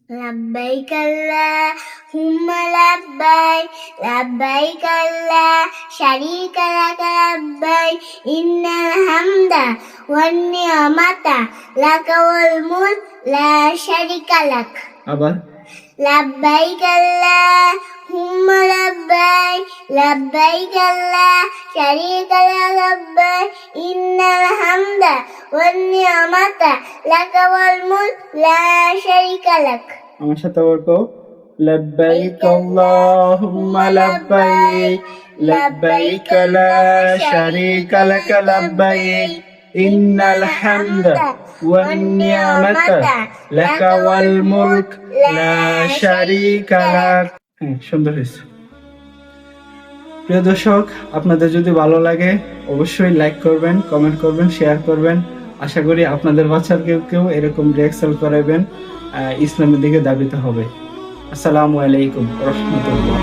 لبيك اللهم لبيك لبيك لا شريك لك لبيك إن الحمد والنعمة لك والملك لا شريك لك আবার لبيك اللهم لبيك لبيك لا شريك لك لبيك إن الحمد والنعمة لك والملك لا شريك لك আমার সাথে বলতো لبيك اللهم لبيك لبيك لا شريك لك لبيك إن الحمد والنعمة لك والملك لا شريك لك সুন্দর হয়েছে। প্রিয় দর্শক, আপনাদের যদি ভালো লাগে অবশ্যই লাইক করবেন, কমেন্ট করবেন, শেয়ার করবেন। আশা করি আপনাদের বাচ্চার কেউ এরকম রিহার্সাল করাবেন, ইসলামের দিকে ধাবিত হবে। আসসালামু আলাইকুম ওয়া রাহমাতুল্লাহ।